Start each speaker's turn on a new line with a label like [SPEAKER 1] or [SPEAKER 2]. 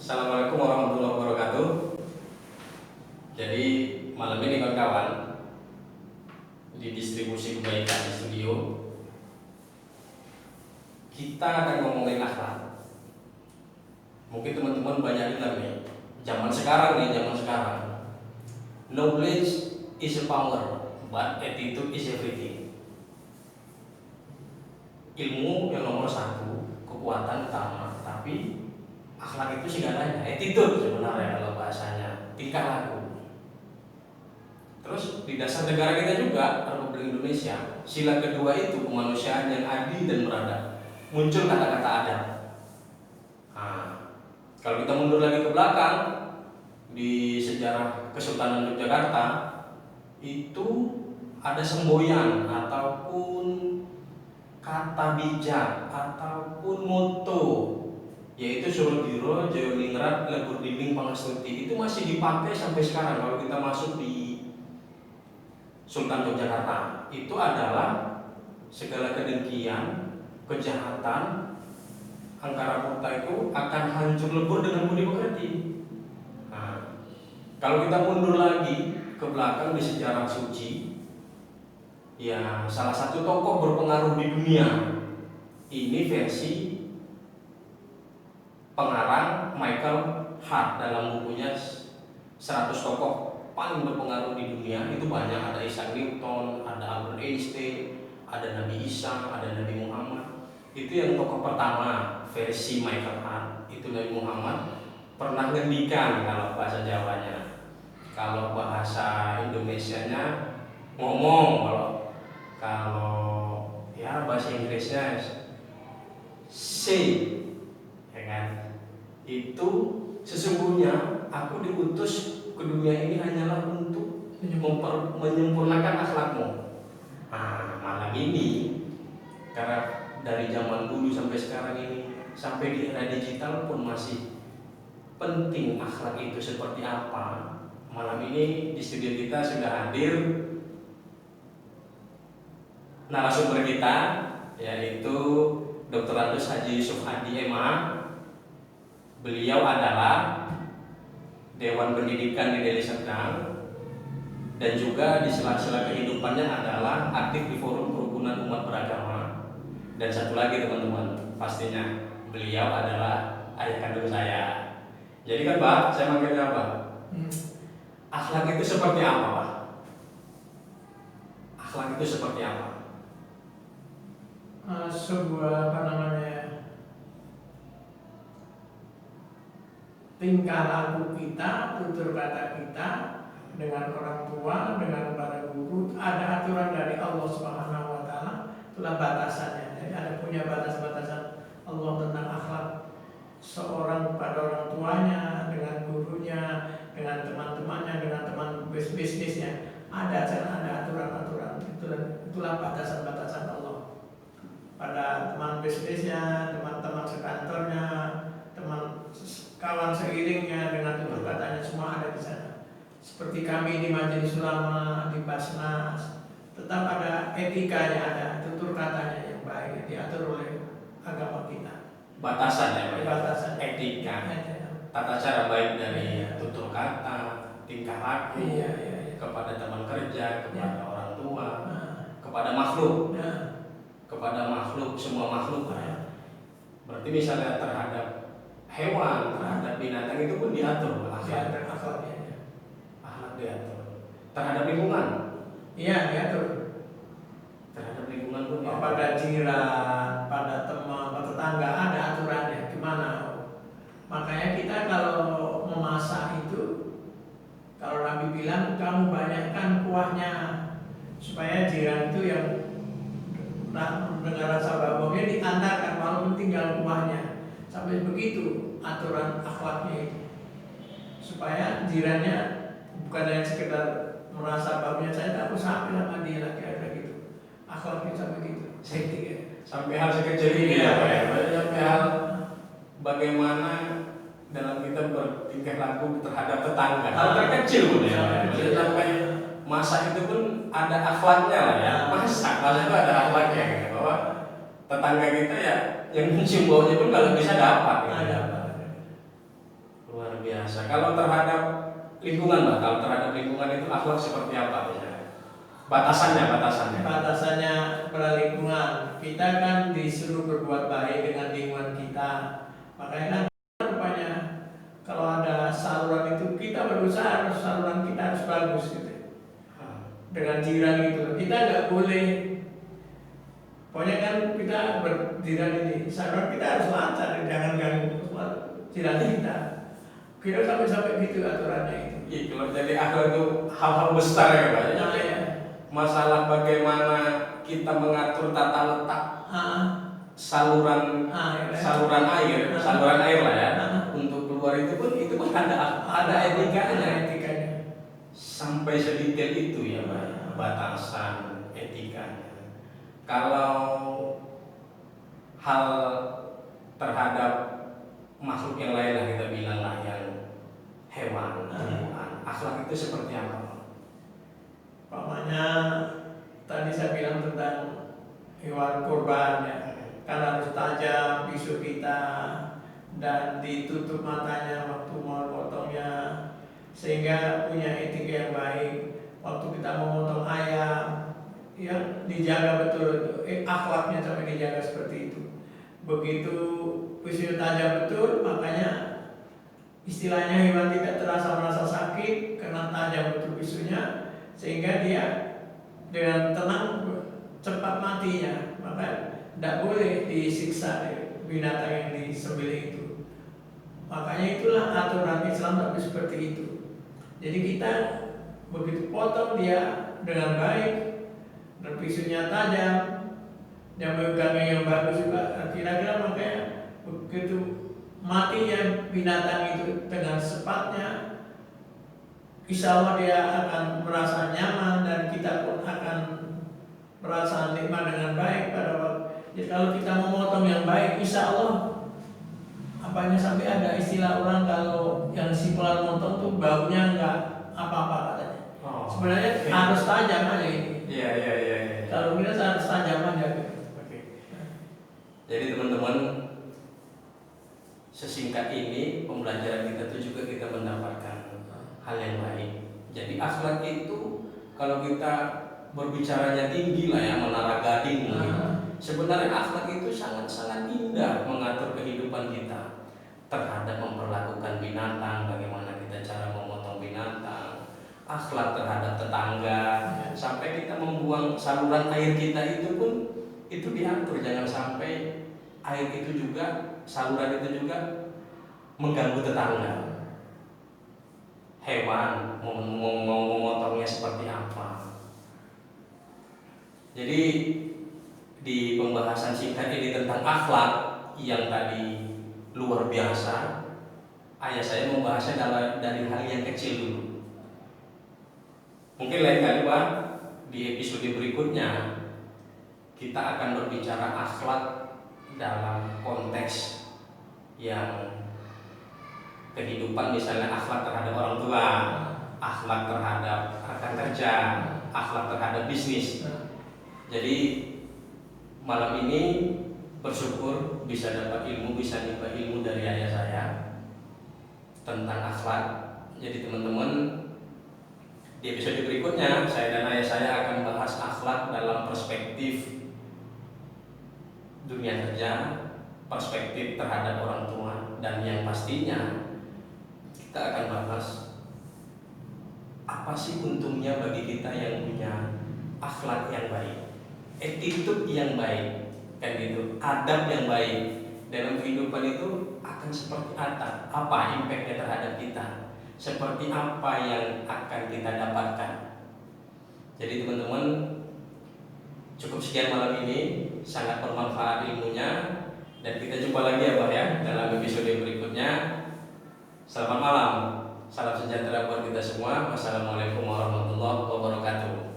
[SPEAKER 1] Assalamualaikum warahmatullahi wabarakatuh. Jadi malam ini kawan-kawan, di distribusi kebaikan di studio, kita akan ngomongin akhlak. Mungkin teman-teman banyak dengar nih, zaman sekarang, knowledge is a power, but attitude is everything. Ilmu yang nomor satu, kekuatan utama, tapi akhlak itu segalanya. Attitude sebenarnya kalau bahasanya, tingkah laku. Terus di dasar negara kita juga, Republik Indonesia, sila kedua itu kemanusiaan yang adil dan beradab. Muncul kata-kata adab. Nah, kalau kita mundur lagi ke belakang di sejarah Kesultanan Yogyakarta, itu ada semboyan ataupun kata bijak ataupun moto, yaitu Surodiro Jayoningrat Lebur Dinding Pangastuti. Itu masih dipakai sampai sekarang. Kalau kita masuk di Sultan Yogyakarta, itu adalah segala kedengkian, kejahatan, angkara murka itu akan hancur lebur dengan budi pekerti. Nah, kalau kita mundur lagi ke belakang di sejarah suci, ya salah satu tokoh berpengaruh di dunia ini versi pengarang Michael Hart dalam bukunya 100 tokoh paling berpengaruh di dunia. Itu banyak, ada Isaac Newton, ada Albert Einstein, ada Nabi Isa, ada Nabi Muhammad. Itu yang tokoh pertama versi Michael Hart, itu Nabi Muhammad pernah ngendikan kalau bahasa Jawanya. Kalau bahasa Indonesianya ngomong, kalau ya bahasa Inggrisnya say, ya kan? Itu sesungguhnya aku diutus ke dunia ini hanyalah untuk menyempurnakan akhlakmu. Nah, malam ini karena dari zaman dulu sampai sekarang ini, sampai di era digital pun masih penting akhlak itu seperti apa. Malam ini di studio kita sudah hadir narasumber kita, yaitu Dr. Andes Haji Yusuf Hadi MA. Beliau adalah Dewan Pendidikan di Deli Serdang, dan juga di sela-sela kehidupannya adalah aktif di Forum Kerukunan Umat Beragama. Dan satu lagi teman-teman, pastinya beliau adalah ayah kandung saya. Jadi kan Pak, saya manggilnya apa? Akhlak itu seperti apa Pak? Akhlak itu seperti apa?
[SPEAKER 2] Sebuah tingkah laku kita, tutur kata kita dengan orang tua, dengan para guru, ada aturan dari Allah Subhanahu wa taala, itulah batasannya. Jadi ada punya batas-batasan Allah tentang akhlak seorang pada orang tuanya, dengan gurunya, dengan teman-temannya, dengan teman bisnisnya. Ada aturan-aturan. Itulah batasan-batasan Allah. Pada teman bisnisnya, teman-teman sekantornya, teman kawan seiringnya, dengan tutur katanya, semua ada di sana. Seperti kami di Majelis Ulama, di Basnas, tetap ada etikanya, ada tutur katanya yang baik yang diatur oleh agama kita.
[SPEAKER 1] Batasan ya Pak?
[SPEAKER 2] Batasan.
[SPEAKER 1] Etika, tata cara baik dari tutur kata, tingkah laku, kepada teman kerja, kepada orang tua, kepada makhluk, kepada makhluk, semua makhluk. Berarti misalnya terhadap hewan, terhadap binatang itu pun diatur akhlak. Akhlak diatur. Terhadap lingkungan.
[SPEAKER 2] Iya, diatur.
[SPEAKER 1] Terhadap lingkungan pun diatur.
[SPEAKER 2] Pada jiran, pada teman, pada tetangga ada aturannya. Gimana? Makanya kita kalau memasak itu, kalau Nabi bilang kamu banyakkan kuahnya supaya jiran itu yang dengan rasa baunya diantarkan walaupun tinggal kuahnya. Sampai begitu aturan akhlaknya itu, supaya jirannya bukan hanya sekedar merasa baunya, saya tak usah sampai sama dia lagi, ada gitu. Akhlaknya sampai gitu.
[SPEAKER 1] Sampai hal sekecil ini ya Pak ya. Sampai hal bagaimana dalam kita bertingkah laku terhadap tetangga. Hal terkecil pun ya. Sampai masak itu pun ada akhlaknya lah ya. Masak itu ada akhlaknya ya. Bahwa tetangga kita ya yang mencium baunya pun kalau bisa dapat.
[SPEAKER 2] Ada.
[SPEAKER 1] Luar biasa. Kalau terhadap lingkungan, Pak, kalau terhadap lingkungan itu akhlak seperti apa misalnya? Batasannya.
[SPEAKER 2] Batasannya pada lingkungan. Kita kan disuruh berbuat baik dengan lingkungan kita. Makanya kan rupanya kalau ada saluran itu kita berusaha saluran kita harus bagus gitu. Dengan jiran itu kita nggak boleh. Pokoknya kan kita berjiran ini, saluran kita harus lancar, jangan ganggu jiran kita. Kita sampai gitu aturannya itu.
[SPEAKER 1] Iya, kalau jadi akhlak itu hal-hal besar ya, Pak.
[SPEAKER 2] Nah, ya.
[SPEAKER 1] Masalah bagaimana kita mengatur tata letak saluran air lah ya. Untuk keluar itu pun ada etikanya. Sampai sedetail itu ya, Pak. Batasan etikanya. Kalau hal terhadap makhluk yang lain lah, kita bilang lah, yang hewan, tumbuhan, akhlak itu seperti apa?
[SPEAKER 2] Pamannya tadi saya bilang tentang hewan kurban ya, kan harus tajam pisau kita dan ditutup matanya waktu mau potongnya, sehingga punya etika yang baik. Waktu kita memotong ayam ya dijaga betul, akhlaknya sampai dijaga seperti itu. Begitu pisau tajam betul, makanya istilahnya hewan tidak merasa sakit karena tajam betul pisaunya, sehingga dia dengan tenang cepat matinya. Maka tidak boleh disiksa binatang yang disembelih itu. Makanya itulah aturan Islam tapi seperti itu. Jadi kita begitu potong dia dengan baik dan pisaunya tajam, yang megangnya yang bagus juga, kira-kira makanya begitu matinya binatang itu dengan sepatnya, insya Allah dia akan merasa nyaman dan kita pun akan merasa nikmat dengan baik pada waktu. Jadi kalau kita memotong yang baik, insya Allah apanya sampai ada istilah orang kalau yang simpel motong tuh baunya enggak apa-apa katanya. Sebenarnya harus tajam aja ini.
[SPEAKER 1] Iya.
[SPEAKER 2] Kalau kita harus tajam aja.
[SPEAKER 1] Oke. Jadi teman-teman, sesingkat ini pembelajaran kita itu juga kita mendapatkan hal yang baik. Jadi akhlak itu kalau kita berbicaranya tinggi lah ya, menara gading mungkin. Sebenarnya akhlak itu sangat-sangat indah mengatur kehidupan kita terhadap memperlakukan binatang, bagaimana kita cara memotong binatang, akhlak terhadap tetangga, sampai kita membuang saluran air kita itu pun itu diatur, jangan sampai air itu juga, saluran itu juga mengganggu tetangga. Hewan mau memotongnya seperti apa. Jadi di pembahasan singkat ini tentang akhlak yang tadi luar biasa, ayah saya membahasnya dari hal yang kecil dulu. Mungkin lain kali Pak, di episode berikutnya kita akan berbicara akhlak dalam konteks yang kehidupan, misalnya akhlak terhadap orang tua, akhlak terhadap rekan kerja, akhlak terhadap bisnis. Jadi malam ini bersyukur bisa dapat ilmu, bisa dapat ilmu dari ayah saya tentang akhlak. Jadi teman-teman, di episode berikutnya saya dan ayah saya akan bahas akhlak dalam perspektif dunia kerja, perspektif terhadap orang tua, dan yang pastinya kita akan bahas apa sih untungnya bagi kita yang punya akhlak yang baik, attitude yang baik, kan gitu, adab yang baik dalam kehidupan itu akan seperti apa impactnya terhadap kita, seperti apa yang akan kita dapatkan. Jadi teman-teman, cukup sekian malam ini, sangat bermanfaat ilmunya, dan kita jumpa lagi ya Pak ya dalam episode berikutnya. Selamat malam, salam sejahtera buat kita semua. Wassalamualaikum warahmatullahi wabarakatuh.